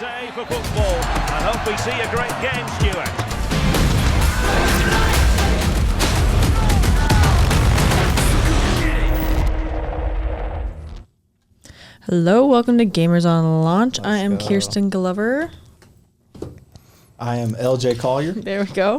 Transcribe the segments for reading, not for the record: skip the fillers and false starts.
day for football. I hope we see a great game, Stuart. Hello, welcome to Gamers on Launch. I am Kyrstyn Glover. I am LJ Collier. There we go.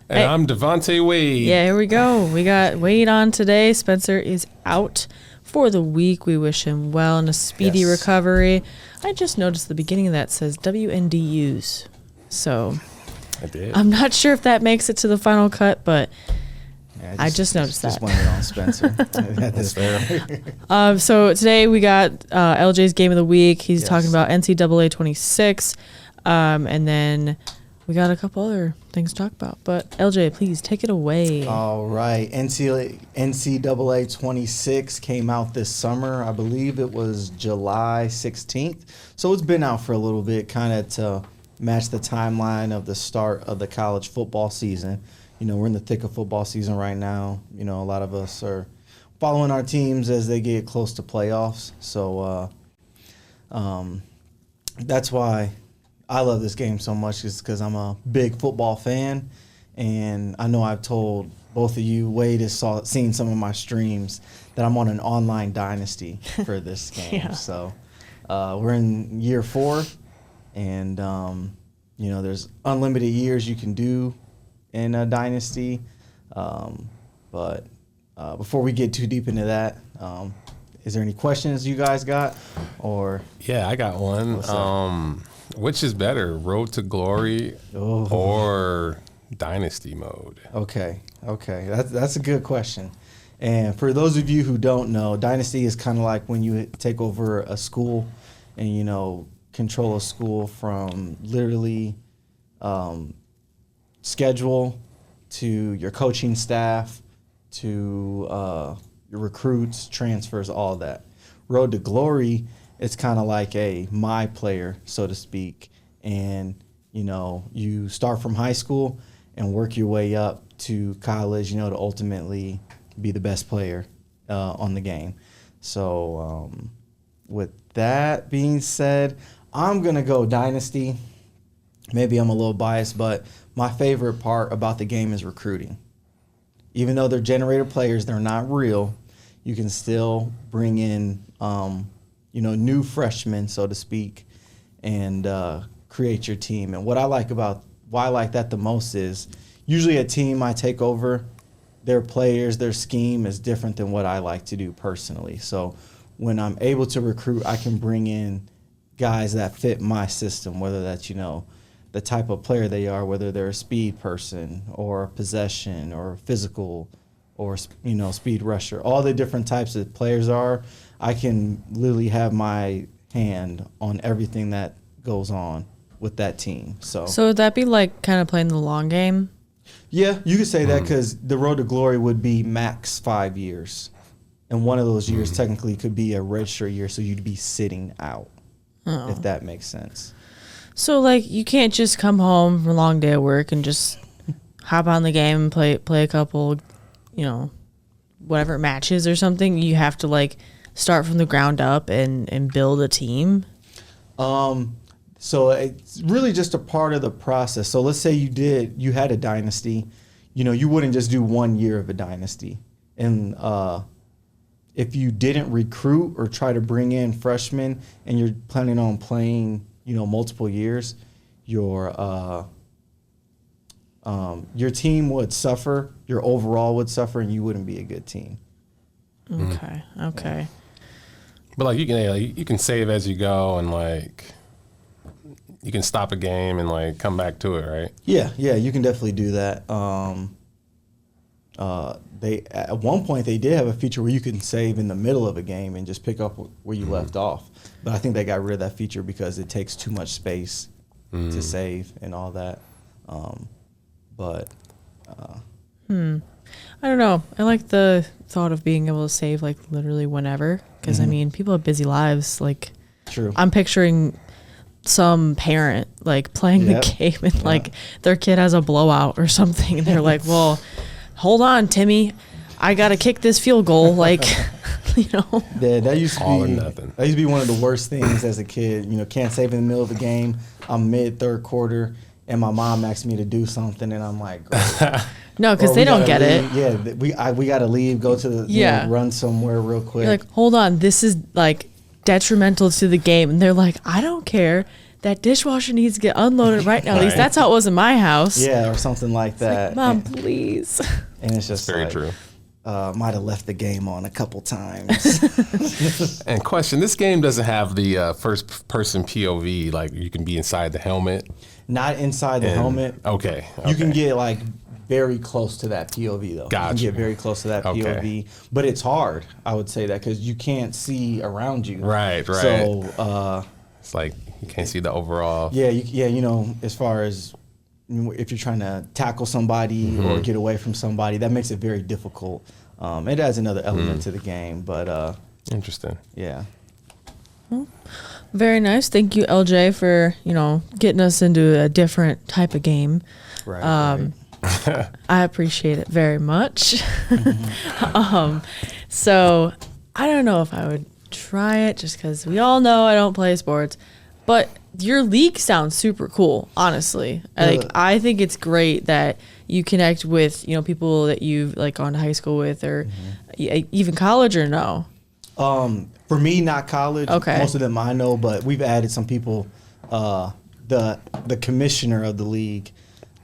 And I'm Davante Wade. Yeah, here we go. We got Wade on today. Spencer is out for the week. We wish him well and a speedy recovery. I just noticed the beginning of that says WNDUs. So I did. I'm not sure if that makes it to the final cut, but I just noticed that. Just blame it on Spencer. That's fair. So today we got LJ's Game of the Week. He's talking about NCAA 26. And then we got a couple other things to talk about. But LJ, please take it away. All right. NCAA 26 came out this summer. I believe it was July 16th. So it's been out for a little bit, kind of to match the timeline of the start of the college football season. You know, we're in the thick of football season right now. You know, a lot of us are following our teams as they get close to playoffs. So that's why I love this game so much, is because I'm a big football fan, and I know I've told both of you, Wade has seen some of my streams, that I'm on an online dynasty for this game. Yeah. So we're in year 4, and you know, there's unlimited years you can do in a dynasty. But before we get too deep into that, is there any questions you guys got? Or yeah, I got one. Which is better, Road to Glory or Dynasty mode? Okay. That's a good question. And for those of you who don't know, Dynasty is kind of like when you take over a school and, you know, control a school from literally schedule to your coaching staff to your recruits, transfers, all that. Road to Glory, it's kind of like a my player, so to speak. And, you know, you start from high school and work your way up to college, you know, to ultimately be the best player on the game. So with that being said, I'm going to go Dynasty. Maybe I'm a little biased, but my favorite part about the game is recruiting. Even though they're generator players, they're not real. You can still bring in you know, new freshmen, so to speak, and create your team. And what I like about why I like that the most is usually a team I take over, their players, their scheme is different than what I like to do personally. So when I'm able to recruit, I can bring in guys that fit my system, whether that's, you know, the type of player they are, whether they're a speed person or possession or physical or, you know, speed rusher. All the different types of players are, I can literally have my hand on everything that goes on with that team. So would that be like kind of playing the long game? Yeah, you could say that, because the Road to Glory would be max 5 years. And one of those years technically could be a redshirt year, so you'd be sitting out, if that makes sense. So, like, you can't just come home from a long day at work and just hop on the game and play a couple, you know, whatever matches or something. You have to, like, start from the ground up and build a team? So it's really just a part of the process. So let's say you had a dynasty, you know, you wouldn't just do 1 year of a dynasty. And if you didn't recruit or try to bring in freshmen and you're planning on playing, you know, multiple years, your team would suffer, your overall would suffer, and you wouldn't be a good team. Okay. Yeah. But like you can save as you go, and like you can stop a game and like come back to it, right? Yeah, you can definitely do that. They at one point they did have a feature where you can save in the middle of a game and just pick up where you left off. But I think they got rid of that feature because it takes too much space to save and all that. I don't know. I like the thought of being able to save like literally whenever, because I mean, people have busy lives. Like, true. I'm picturing some parent like playing the game and like their kid has a blowout or something, and they're like, "Well, hold on, Timmy, I gotta kick this field goal." Like, you know. Yeah, that used to All or be nothing. That used to be one of the worst things as a kid. You know, can't save in the middle of the game. I'm mid third quarter, and my mom asked me to do something, and I'm like, great. No, because Or they we don't gotta get it. leave. Yeah, we got to leave, go to the, Yeah. run somewhere real quick. You're like, hold on, this is like detrimental to the game. And they're like, I don't care. That dishwasher needs to get unloaded right now. At least Right. that's how it was in my house. yeah, or something like that. Mom, and, please. and it's just Very like, true. Might have left the game on a couple times. And question: this game doesn't have the first-person POV. Like you can be inside the helmet. Not inside the and- helmet. Okay. You can okay. get like very close to that POV though. Gotcha. You can get very close to that Okay. POV, but it's hard. I would say that because you can't see around you. Right. Right. So it's like you can't see the overall. yeah, you know, as far as if you're trying to tackle somebody or get away from somebody, that makes it very difficult. It adds another element to the game, but Interesting. yeah. Very nice. Thank you, LJ, for, getting us into a different type of game. Right. I appreciate it very much. So I don't know if I would try it just because we all know I don't play sports, but your league sounds super cool, honestly. I think it's great that you connect with, people that you've like gone to high school with or even college or no. For me, not college. Okay. Most of them I know, but we've added some people. The commissioner of the league,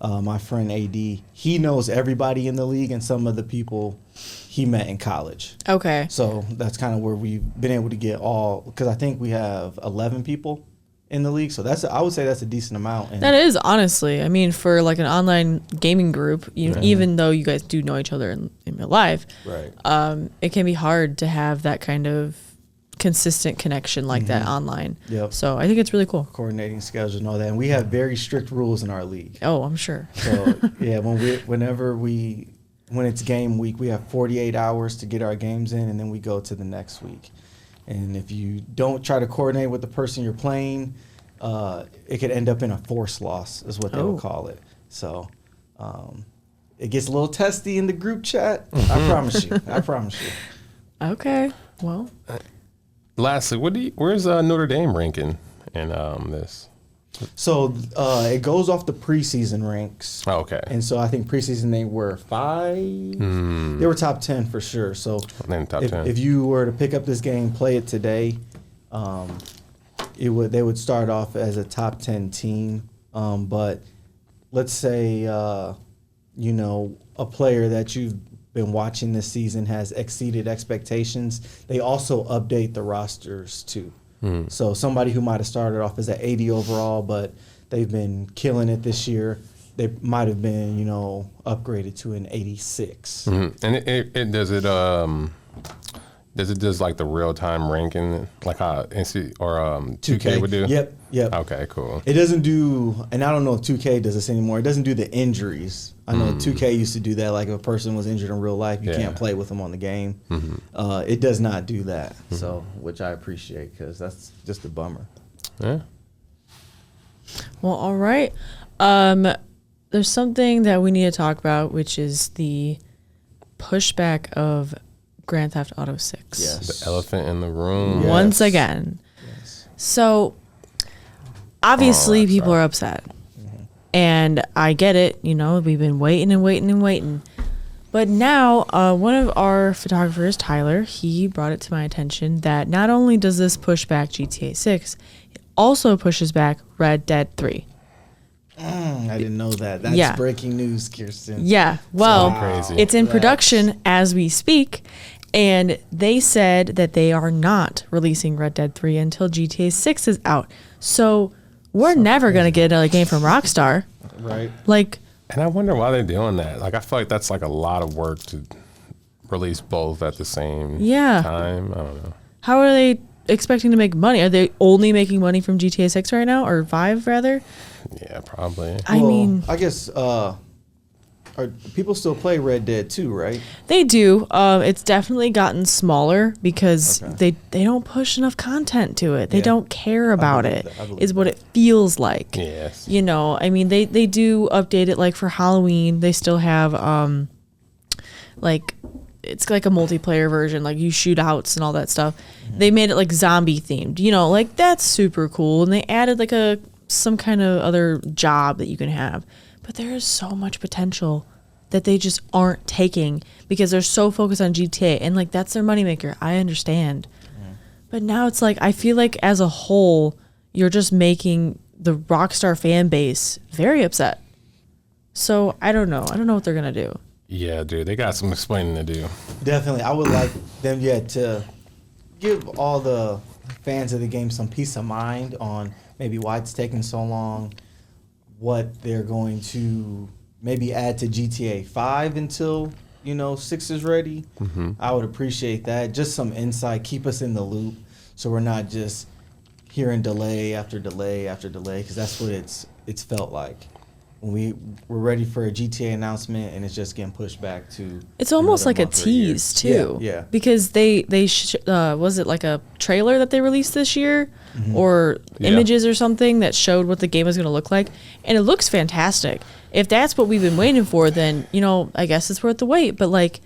my friend AD, he knows everybody in the league and some of the people he met in college. Okay. So that's kind of where we've been able to get all, because I think we have 11 people in the league. So I would say that's a decent amount. And That is, honestly. I mean, for like an online gaming group, even though you guys do know each other in real life, right. it can be hard to have that kind of consistent connection like that online. Yep. So I think it's really cool. Coordinating schedules and all that. And we have very strict rules in our league. Oh, I'm sure. So yeah, when it's game week, we have 48 hours to get our games in, and then we go to the next week. And if you don't try to coordinate with the person you're playing, it could end up in a forced loss, is what they would call it. So it gets a little testy in the group chat. I promise you. I promise you. Okay. Well, Lastly, where's Notre Dame ranking in this? So it goes off the preseason ranks. Oh, okay. And so I think preseason they were 5. They were top 10 for sure. So Then top 10. if you were to pick up this game, play it today, they would start off as a top 10 team. But let's say a player that you've been watching this season has exceeded expectations. They also update the rosters too. So somebody who might have started off as an 80 overall, but they've been killing it this year, they might have been, upgraded to an 86. And it does like the real time ranking, like how NC or 2K would do? Yep. Okay, cool. It doesn't do, and I don't know if 2K does this anymore. It doesn't do the injuries. I know 2K used to do that. Like if a person was injured in real life, you can't play with them on the game. It does not do that. So, which I appreciate because that's just a bummer. Yeah. well, all right. There's something that we need to talk about, which is the pushback of Grand Theft Auto 6. Yes. The elephant in the room. Yeah. Once Yes. again. Yes. So obviously that's people are upset. And I get it, we've been waiting. But now one of our photographers, Tyler, he brought it to my attention that not only does this push back GTA 6, it also pushes back Red Dead 3. I didn't know that. That's breaking news, Kyrstyn. Yeah, well, Crazy. it's in production as we speak, and they said that they are not releasing Red Dead 3 until GTA 6 is out. So we're never going to get another game from Rockstar. Right. Like, And I wonder why they're doing that. Like, I feel like that's like a lot of work to release both at the same time. I don't know. how are they expecting to make money? Are they only making money from GTA 6 right now, or 5 rather? Yeah, probably. I guess people still play Red Dead 2, right? They do. It's definitely gotten smaller because they don't push enough content to it. They Yeah. don't care about believe it, that. I believe is what it feels like. Yes. I mean, they do update it, like for Halloween. They still have like it's like a multiplayer version, like you shoot outs and all that stuff. They made it like zombie themed, you know, like that's super cool. And they added like some kind of other job that you can have. But there is so much potential that they just aren't taking because they're so focused on GTA, and like that's their moneymaker. I understand. But now it's like I feel like as a whole, you're just making the Rockstar fan base very upset. So I don't know. I don't know what they're gonna do. Yeah, dude, they got some explaining to do. Definitely. I would like them to give all the fans of the game some peace of mind on maybe why it's taking so long, what they're going to maybe add to GTA 5 until, 6 is ready. I would appreciate that. Just some insight, keep us in the loop so we're not just hearing delay after delay after delay, because that's what it's felt like. When we're ready for a GTA announcement and it's just getting pushed back to. It's almost like a tease too. Yeah. Because they was it like a trailer that they released this year, or images or something that showed what the game was going to look like, and it looks fantastic. If that's what we've been waiting for, then I guess it's worth the wait. But like,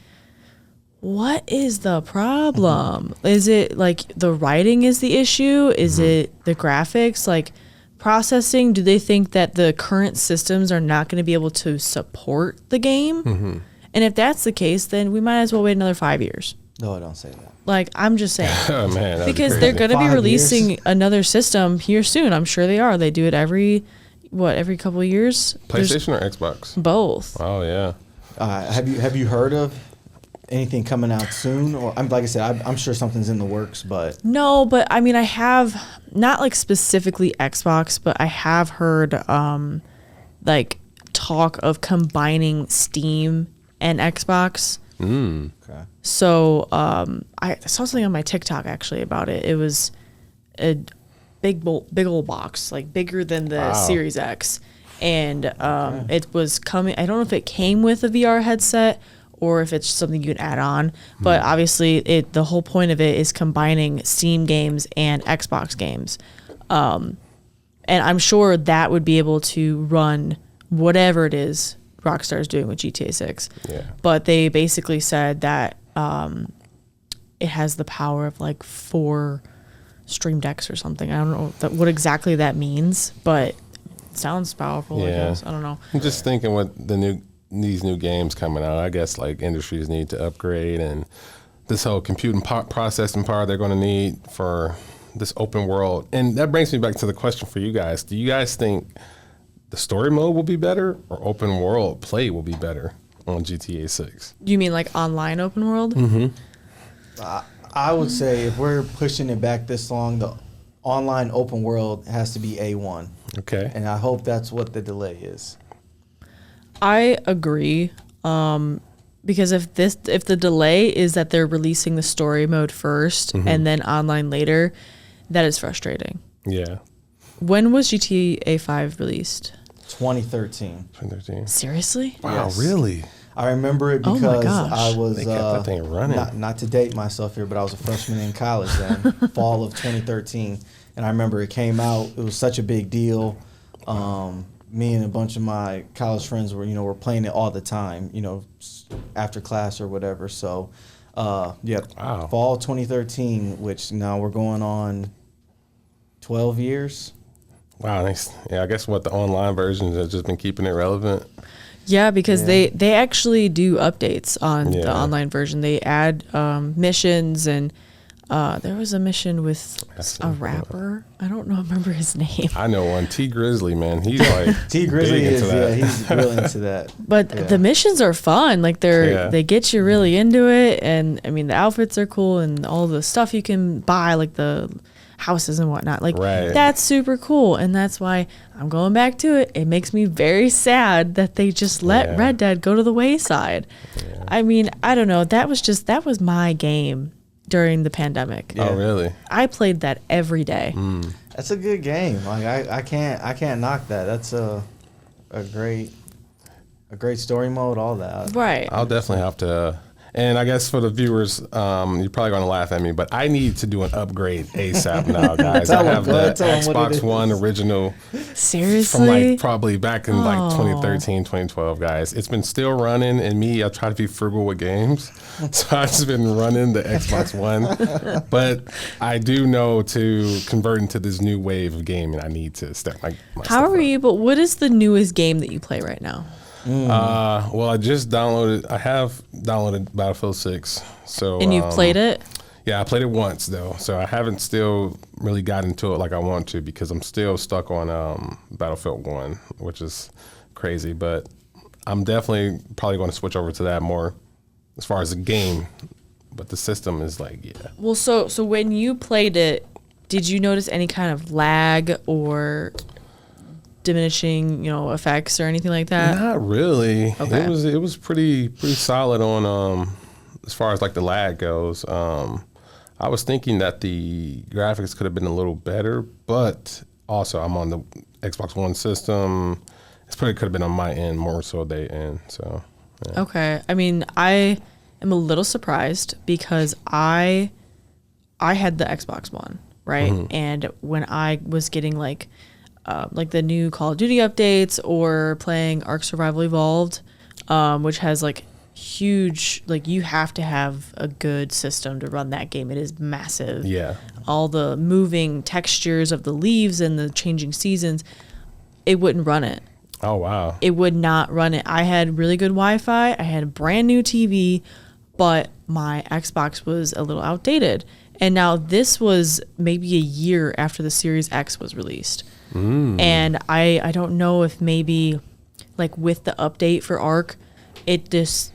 what is the problem? Is it like the writing is the issue? Is it the graphics? Like, processing, do they think that the current systems are not going to be able to support the game? And if that's the case, then we might as well wait another 5 years. No, don't say that. Like, I'm just saying. Oh, man, that'd be because crazy. they're going to be 5 releasing years? another system here soon. I'm sure they are. They do it every couple of years? PlayStation or Xbox? Both. Oh, yeah. Have you heard of anything coming out soon? Or like I said, I'm sure something's in the works, but No, but I mean, I have not like specifically Xbox, but I have heard like talk of combining Steam and Xbox. okay. So I saw something on my TikTok actually about it. It was a big old box, like bigger than the Series X, and it was coming. I don't know if it came with a VR headset or if it's something you can add on. But obviously, the whole point of it is combining Steam games and Xbox games. And I'm sure that would be able to run whatever it is Rockstar is doing with GTA 6. Yeah. But they basically said that it has the power of like 4 Stream Decks or something. I don't know what exactly that means, but it sounds powerful, I guess. I don't know. I'm just thinking what these new games coming out, I guess like industries need to upgrade, and this whole computing processing power they're going to need for this open world. And that brings me back to the question for you guys. Do you guys think the story mode will be better or open world play will be better on GTA 6? You mean like online open world? I would say if we're pushing it back this long, the online open world has to be A1. Okay. And I hope that's what the delay is. I agree. Because if the delay is that they're releasing the story mode first and then online later, that is frustrating. Yeah. When was GTA 5 released? 2013. 2013. Seriously? Wow, Yes. really? I remember it Oh my because gosh. I was They kept that thing running. Not to date myself here, but I was a freshman in college then, fall of 2013, and I remember it came out. It was such a big deal. Me and a bunch of my college friends were playing it all the time, after class or whatever. So, Wow. fall 2013, which now we're going on 12 years. Wow, nice. Yeah, I guess the online versions have just been keeping it relevant. Yeah, because they actually do updates on the Yeah. online version. They add missions, and there was a mission with a rapper. I don't remember his name. I know one, T Grizzly, man. He's like T Grizzly big is into that. he's really into that. But Yeah. the missions are fun. Like they get you really into it, and I mean the outfits are cool, and all the stuff you can buy, like the houses and whatnot. Like Right. that's super cool, and that's why I'm going back to it. It makes me very sad that they just let Red Dead go to the wayside. I mean, I don't know. That was my game during the pandemic. Yeah. Oh, really? I played that every day. That's a good game. Like I can't knock that. That's a great story mode. All that. Right. I'll definitely have to. And I guess for the viewers, you're probably going to laugh at me, but I need to do an upgrade ASAP now, guys. I have the Xbox One original Seriously? from like probably back in like 2013, 2012, guys. It's been still running, and I try to be frugal with games. So I've just been running the Xbox One. But I do know to convert into this new wave of gaming, I need to step my How are you? But what is the newest game that you play right now? Well, I have downloaded Battlefield 6. So And you've played it? Yeah, I played it once though. So I haven't still really got into it like I want to because I'm still stuck on Battlefield 1, which is crazy. But I'm definitely probably going to switch over to that more as far as the game. But the system is like, yeah. Well, so when you played it, did you notice any kind of lag or diminishing, effects or anything like that? Not really. Okay. It was pretty solid on as far as like the lag goes. I was thinking that the graphics could have been a little better, but also I'm on the Xbox One system. It's probably could have been on my end more so their end. So yeah. Okay. I mean, I am a little surprised because I had the Xbox One, right? Mm-hmm. And when I was getting like the new Call of Duty updates or playing Ark Survival Evolved, which has like huge, like you have to have a good system to run that game. It is massive. Yeah. All the moving textures of the leaves and the changing seasons, it wouldn't run it. Oh, wow. It would not run it. I had really good Wi-Fi. I had a brand new TV, but my Xbox was a little outdated. And now this was maybe a year after the Series X was released. And I don't know if maybe like with the update for Ark, it just,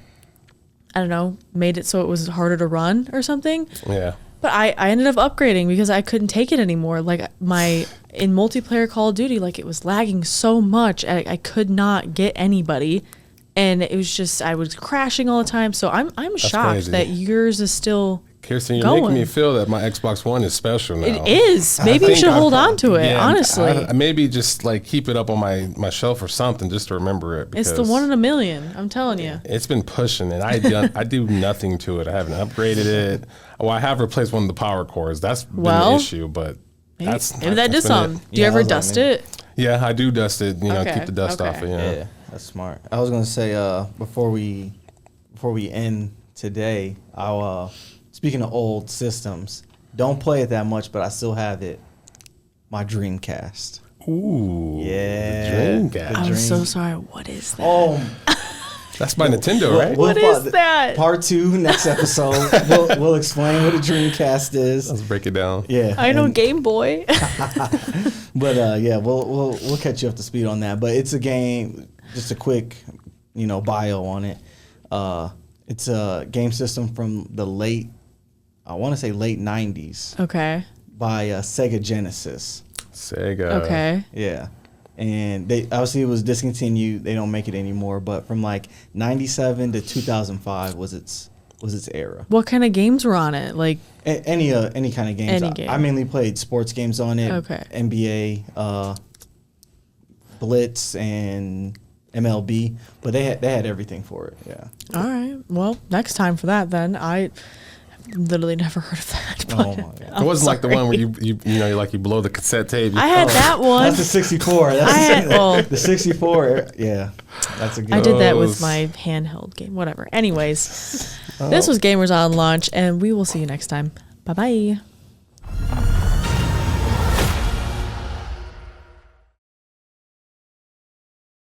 I don't know, made it so it was harder to run or something. Yeah. But I ended up upgrading because I couldn't take it anymore. Like in multiplayer Call of Duty, like it was lagging so much. I could not get anybody. And it was just, I was crashing all the time. So I'm shocked crazy. that yours is still Kyrstyn, you're going. making me feel that my Xbox One is special now. It is. Maybe you should hold on to it, honestly. I maybe just like keep it up on my shelf or something just to remember it. It's the one in a million. I'm telling you. It's been pushing, and I do nothing to it. I haven't upgraded it. Well, I have replaced one of the power cords. That's been the issue, but Maybe that's that did been something. it. Do you ever I was like, dust maybe. it? Yeah, I do dust it. Okay, Keep the dust off it. Yeah, that's smart. I was gonna say before we end today, I'll speaking of old systems, don't play it that much, but I still have it. My Dreamcast. Ooh, Yeah, Dreamcast. I'm so sorry. What is that? Oh, That's by Nintendo, right? What is that? Part 2, next episode. we'll explain what a Dreamcast is. Let's break it down. Yeah, I know Game Boy. But yeah, we'll catch you up to speed on that. But it's a game. Just a quick, bio on it. It's a game system from the late 90s Okay. by Sega Genesis. Sega. Okay. Yeah. And they obviously it was discontinued. They don't make it anymore. But from like 97 to 2005 was its era. What kind of games were on it? Like, Any kind of games. Any game. I mainly played sports games on it. Okay. NBA, Blitz, and MLB. But they had everything for it. Yeah. all right. Well, next time for that then. I literally never heard of that. But Oh my God. I'm It wasn't like the one where sorry. you blow the cassette tape. I had that one. That's the 64. That's I had- well- the 64. Yeah. That's a good I did that with Those- my handheld game. Whatever. Anyways, this was Gamers on Launch, and we will see you next time. Bye-bye.